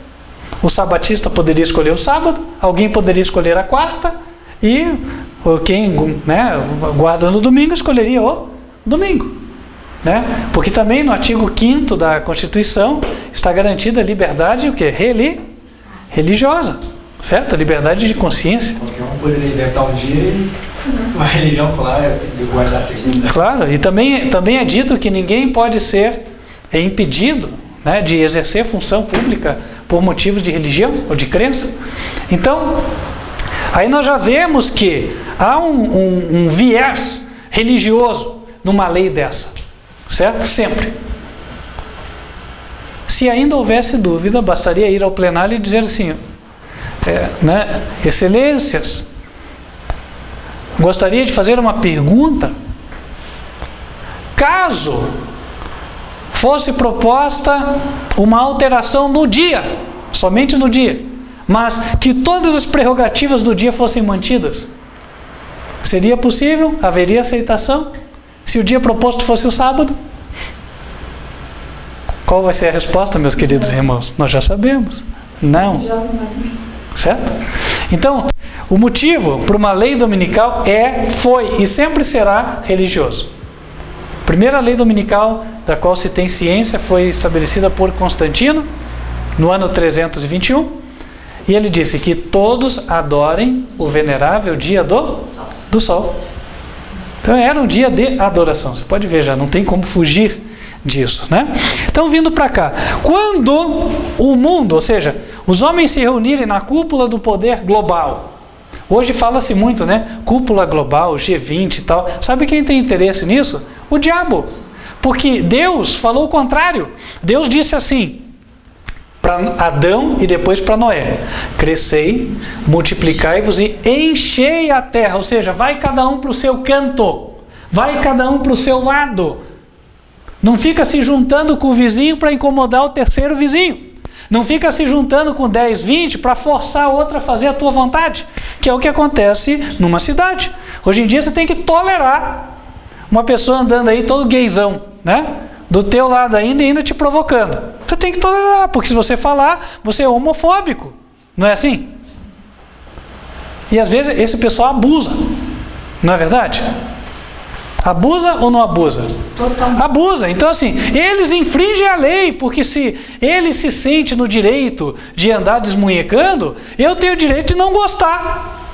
o sabatista poderia escolher o sábado, alguém poderia escolher a quarta, e quem, né, guarda no domingo escolheria o domingo. Né? Porque também no artigo 5º da Constituição está garantida a liberdade o quê? Religiosa, certo? A liberdade de consciência. Qualquer um poderia inventar um dia e uma religião falar de guardar a segunda. Claro, e também é dito que ninguém pode ser impedido, né, de exercer função pública por motivos de religião ou de crença. Então, aí nós já vemos que há um viés religioso numa lei dessa. Certo? Sempre. Se ainda houvesse dúvida, bastaria ir ao plenário e dizer assim, né, Excelências, gostaria de fazer uma pergunta. Caso fosse proposta uma alteração no dia, somente no dia, mas que todas as prerrogativas do dia fossem mantidas, seria possível? Haveria aceitação? Se o dia proposto fosse o sábado? Qual vai ser a resposta, meus queridos irmãos? Nós já sabemos. Não. Certo? Então, o motivo para uma lei dominical foi e sempre será religioso. A primeira lei dominical da qual se tem ciência foi estabelecida por Constantino, no ano 321, e ele disse que todos adorem o venerável dia do sol. Então era um dia de adoração. Você pode ver, já não tem como fugir disso, né? Então, vindo para cá, quando o mundo, ou seja, os homens se reunirem na cúpula do poder global, hoje fala-se muito, né? Cúpula global, G20 e tal. Sabe quem tem interesse nisso? O diabo. Porque Deus falou o contrário. Deus disse assim para Adão e depois para Noé: crescei, multiplicai-vos e enchei a terra. Ou seja, vai cada um para o seu canto, vai cada um para o seu lado. Não fica se juntando com o vizinho para incomodar o terceiro vizinho. Não fica se juntando com 10, 20 para forçar a outra a fazer a tua vontade, que é o que acontece numa cidade. Hoje em dia você tem que tolerar uma pessoa andando aí todo gaysão, né? Do teu lado ainda te provocando. Você tem que tolerar, porque se você falar, você é homofóbico. Não é assim? E às vezes esse pessoal abusa. Não é verdade? Abusa ou não abusa? Totalmente. Abusa. Então assim, eles infringem a lei, porque se ele se sente no direito de andar desmunhecando, eu tenho o direito de não gostar.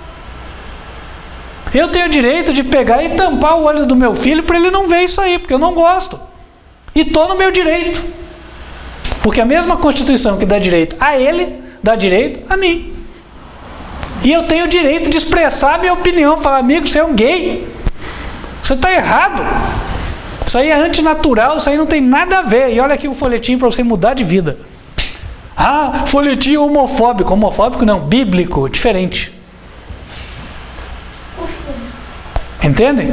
Eu tenho o direito de pegar e tampar o olho do meu filho para ele não ver isso aí, porque eu não gosto. E estou no meu direito. Porque a mesma Constituição que dá direito a ele, dá direito a mim. E eu tenho o direito de expressar a minha opinião, falar: amigo, você é um gay. Você está errado. Isso aí é antinatural, isso aí não tem nada a ver. E olha aqui o folhetim para você mudar de vida. Ah, folhetim homofóbico. Homofóbico não, bíblico, diferente. Entendem?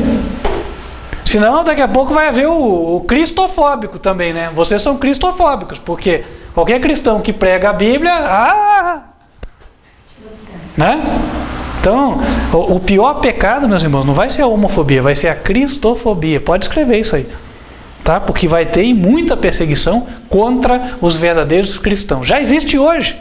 Senão daqui a pouco vai haver o cristofóbico também, né? Vocês são cristofóbicos, porque qualquer cristão que prega a Bíblia, né? Então, o pior pecado, meus irmãos, não vai ser a homofobia, vai ser a cristofobia. Pode escrever isso aí, tá? Porque vai ter muita perseguição contra os verdadeiros cristãos. Já existe hoje.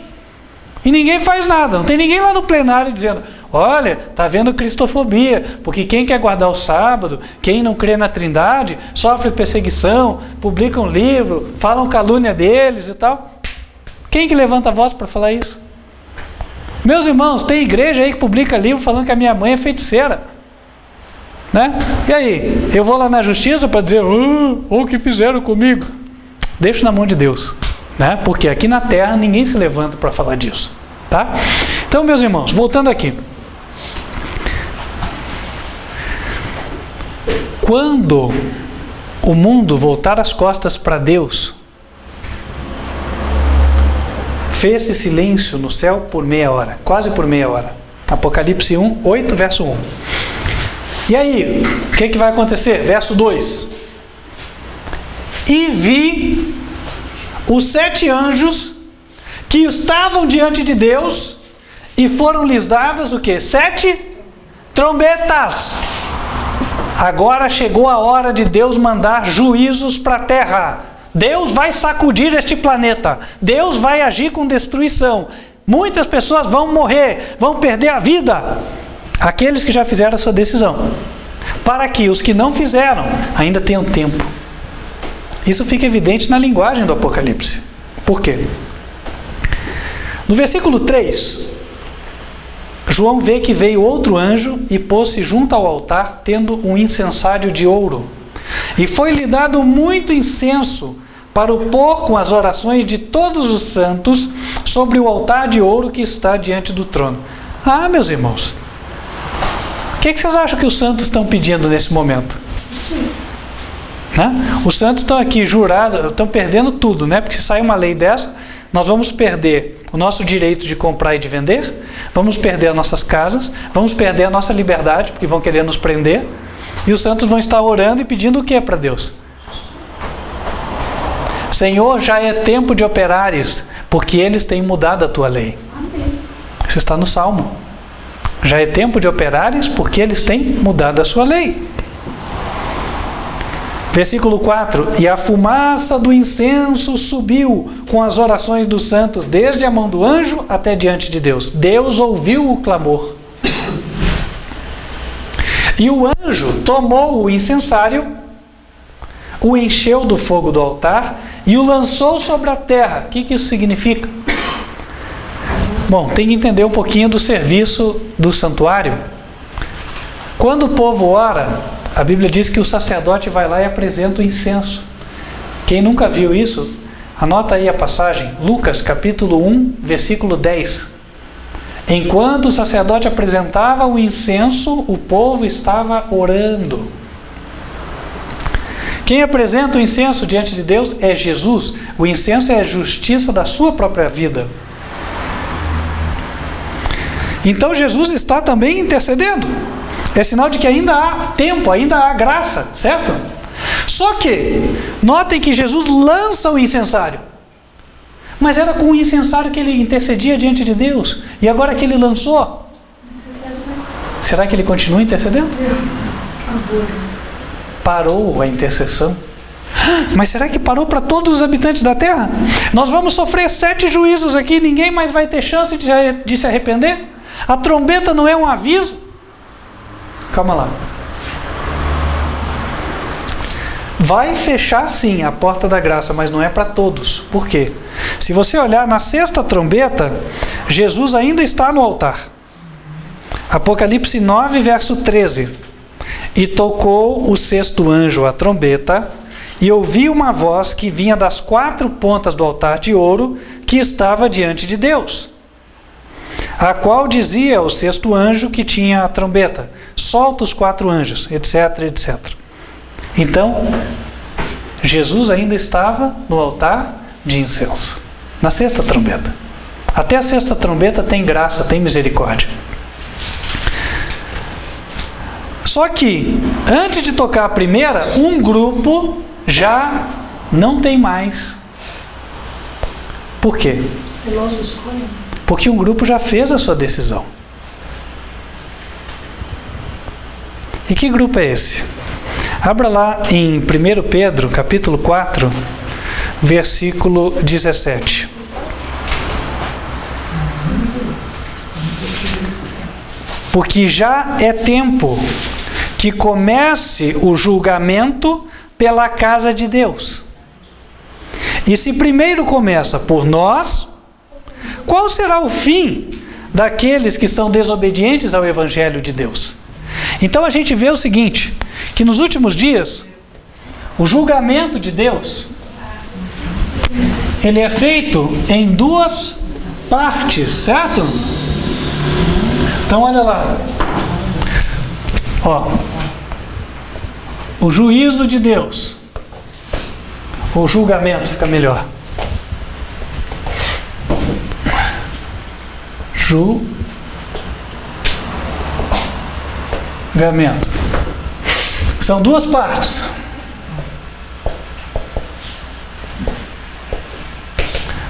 E ninguém faz nada. Não tem ninguém lá no plenário dizendo: olha, está havendo cristofobia, porque quem quer guardar o sábado, quem não crê na Trindade, sofre perseguição, publicam livro, falam calúnia deles e tal. Quem que levanta a voz para falar isso? Meus irmãos, tem igreja aí que publica livro falando que a minha mãe é feiticeira. Né? E aí, eu vou lá na justiça para dizer, o que fizeram comigo? Deixo na mão de Deus, né? Porque aqui na terra ninguém se levanta para falar disso, tá? Então, meus irmãos, voltando aqui. Quando o mundo voltar as costas para Deus, fez-se silêncio no céu por meia hora, quase por meia hora. Apocalipse 1, 8, verso 1. E aí, o que vai acontecer? Verso 2. E vi os 7 anjos que estavam diante de Deus e foram-lhes dadas o quê? 7 trombetas. Agora chegou a hora de Deus mandar juízos para a terra. Deus vai sacudir este planeta. Deus vai agir com destruição. Muitas pessoas vão morrer, vão perder a vida. Aqueles que já fizeram a sua decisão. Para que os que não fizeram ainda tenham tempo. Isso fica evidente na linguagem do Apocalipse. Por quê? No versículo 3, João vê que veio outro anjo e pôs-se junto ao altar, tendo um incensário de ouro. E foi-lhe dado muito incenso para o pôr com as orações de todos os santos sobre o altar de ouro que está diante do trono. Ah, meus irmãos, o que vocês acham que os santos estão pedindo nesse momento? Né? Os santos estão aqui jurados, estão perdendo tudo, né? Porque se sair uma lei dessa, nós vamos perder o nosso direito de comprar e de vender, vamos perder as nossas casas, vamos perder a nossa liberdade, porque vão querer nos prender, e os santos vão estar orando e pedindo o que para Deus? Senhor, já é tempo de operares, porque eles têm mudado a tua lei. Isso está no Salmo. Já é tempo de operares, porque eles têm mudado a sua lei. Versículo 4. E a fumaça do incenso subiu com as orações dos santos, desde a mão do anjo até diante de Deus. Deus ouviu o clamor. E o anjo tomou o incensário, o encheu do fogo do altar e o lançou sobre a terra. O que isso significa? Bom, tem que entender um pouquinho do serviço do santuário. Quando o povo ora, a Bíblia diz que o sacerdote vai lá e apresenta o incenso. Quem nunca viu isso, anota aí a passagem, Lucas capítulo 1, versículo 10. Enquanto o sacerdote apresentava o incenso, o povo estava orando. Quem apresenta o incenso diante de Deus é Jesus. O incenso é a justiça da sua própria vida. Então Jesus está também intercedendo. É sinal de que ainda há tempo, ainda há graça, certo? Só que, notem que Jesus lança o incensário. Mas era com o incensário que ele intercedia diante de Deus. E agora que ele lançou, será que ele continua intercedendo? Parou a intercessão. Mas será que parou para todos os habitantes da terra? Nós vamos sofrer 7 juízos aqui, ninguém mais vai ter chance de se arrepender? A trombeta não é um aviso? Calma lá. Vai fechar sim a porta da graça, mas não é para todos. Por quê? Se você olhar na 6ª trombeta, Jesus ainda está no altar. Apocalipse 9, verso 13. E tocou o 6º anjo a trombeta, e ouvi uma voz que vinha das 4 pontas do altar de ouro que estava diante de Deus, a qual dizia ao 6º anjo que tinha a trombeta: solta os 4 anjos, etc, etc. Então, Jesus ainda estava no altar de incenso, na 6ª trombeta. Até a 6ª trombeta tem graça, tem misericórdia. Só que, antes de tocar a primeira, um grupo já não tem mais. Por quê? Porque um grupo já fez a sua decisão. E que grupo é esse? Abra lá em 1 Pedro, capítulo 4, versículo 17. porque já é tempo que comece o julgamento pela casa de Deus. E se primeiro começa por nós, qual será o fim daqueles que são desobedientes ao Evangelho de Deus? Então a gente vê o seguinte, que nos últimos dias, o julgamento de Deus, ele é feito em duas partes, certo? Então olha lá, ó, o juízo de Deus, o julgamento fica melhor. Julgamento. São duas partes.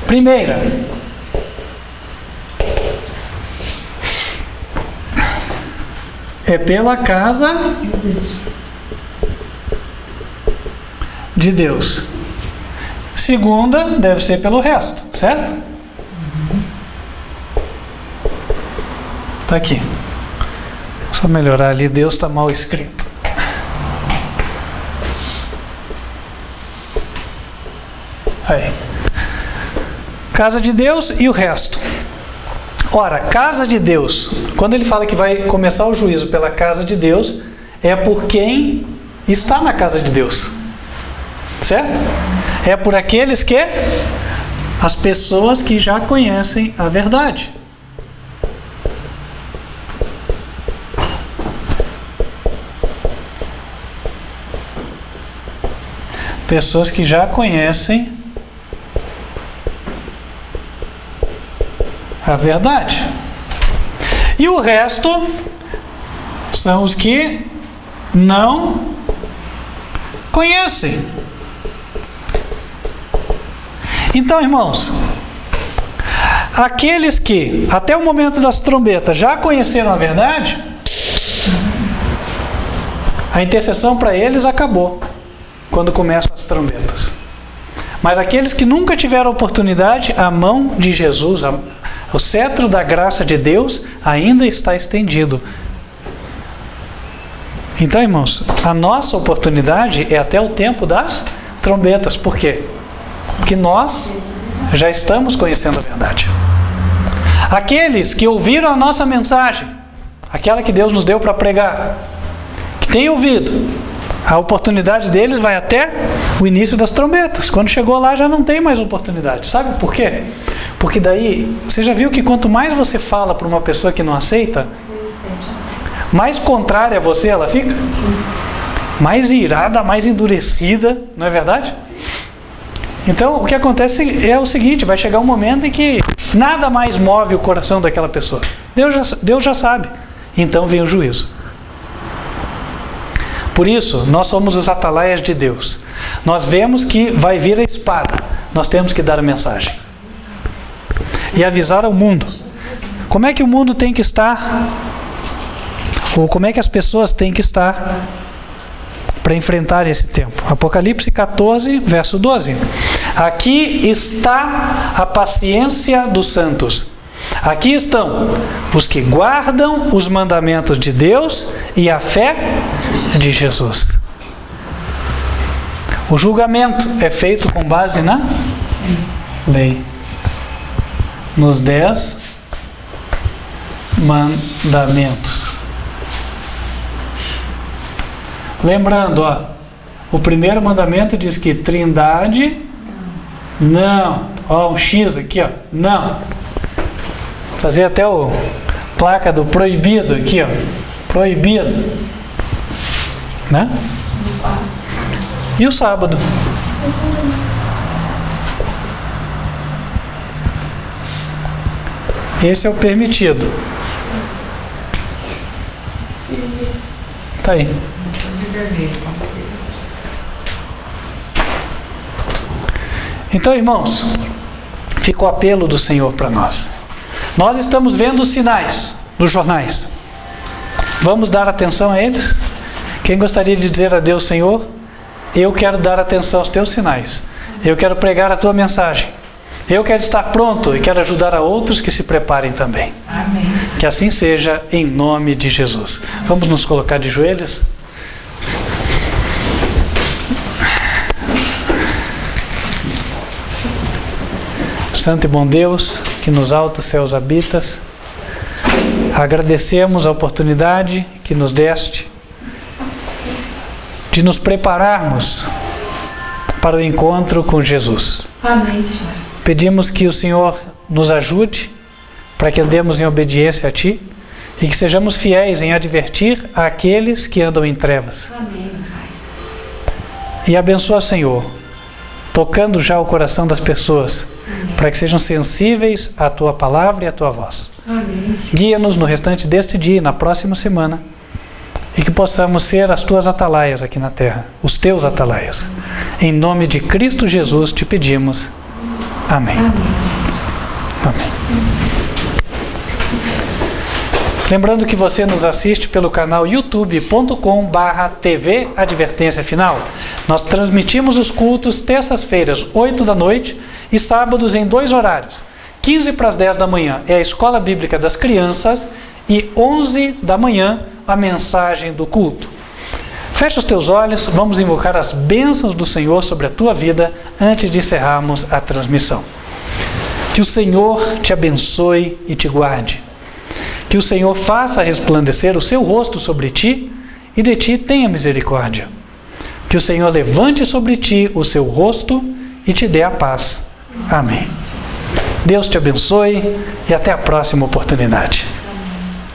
Primeira, é pela casa de Deus. Segunda, deve ser pelo resto, certo? Está aqui. Só melhorar ali, Deus está mal escrito. Aí. Casa de Deus e o resto. Ora, casa de Deus, quando ele fala que vai começar o juízo pela casa de Deus, é por quem está na casa de Deus. Certo? É por aqueles que, as pessoas que já conhecem a verdade. Pessoas que já conhecem a verdade. E o resto são os que não conhecem. Então, irmãos, aqueles que até o momento das trombetas já conheceram a verdade, a intercessão para eles acabou quando começam as trombetas. Mas aqueles que nunca tiveram oportunidade, a mão de Jesus, o cetro da graça de Deus ainda está estendido. Então, irmãos, a nossa oportunidade é até o tempo das trombetas. Por quê? Porque nós já estamos conhecendo a verdade. Aqueles que ouviram a nossa mensagem, aquela que Deus nos deu para pregar, que têm ouvido, a oportunidade deles vai até o início das trombetas. Quando chegou lá já não tem mais oportunidade. Sabe por quê? Porque daí, você já viu que quanto mais você fala para uma pessoa que não aceita, mais contrária a você ela fica? Mais irada, mais endurecida, não é verdade? Então o que acontece é o seguinte, vai chegar um momento em que nada mais move o coração daquela pessoa. Deus já sabe. Então vem o juízo. Por isso, nós somos os atalaias de Deus. Nós vemos que vai vir a espada. Nós temos que dar a mensagem. E avisar ao mundo. Como é que o mundo tem que estar? Ou como é que as pessoas têm que estar para enfrentar esse tempo? Apocalipse 14, verso 12. Aqui está a paciência dos santos. Aqui estão os que guardam os mandamentos de Deus e a fé de Jesus. O julgamento é feito com base na lei. Nos 10 mandamentos. Lembrando, ó, o primeiro mandamento diz que trindade, não. Ó, um X aqui, ó, não. Fazer até o placa do proibido aqui, ó, proibido, né? E o sábado? Esse é o permitido. Tá aí. Então, irmãos, fica o apelo do Senhor para nós. Nós estamos vendo os sinais nos jornais. Vamos dar atenção a eles? Quem gostaria de dizer a Deus, Senhor, eu quero dar atenção aos teus sinais. Eu quero pregar a tua mensagem. Eu quero estar pronto e quero ajudar a outros que se preparem também. Amém. Que assim seja, em nome de Jesus. Vamos nos colocar de joelhos? Santo e bom Deus, que nos altos céus habitas, agradecemos a oportunidade que nos deste de nos prepararmos para o encontro com Jesus. Amém, Senhor. Pedimos que o Senhor nos ajude para que andemos em obediência a Ti e que sejamos fiéis em advertir àqueles que andam em trevas. Amém, Pai. E abençoa, Senhor, tocando já o coração das pessoas, para que sejam sensíveis à Tua palavra e à Tua voz. Amém, Senhor. Guia-nos no restante deste dia e na próxima semana, e que possamos ser as Tuas atalaias aqui na terra, os Teus atalaias. Em nome de Cristo Jesus te pedimos. Amém. Amém, Senhor. Amém. Lembrando que você nos assiste pelo canal youtube.com/TV Advertência Final. Nós transmitimos os cultos terças-feiras, 8 da noite, e sábados em 2 horários. 15 para as 10 da manhã é a Escola Bíblica das Crianças e 11 da manhã a mensagem do culto. Fecha os teus olhos, vamos invocar as bênçãos do Senhor sobre a tua vida antes de encerrarmos a transmissão. Que o Senhor te abençoe e te guarde. Que o Senhor faça resplandecer o seu rosto sobre ti e de ti tenha misericórdia. Que o Senhor levante sobre ti o seu rosto e te dê a paz. Amém. Deus te abençoe e até a próxima oportunidade.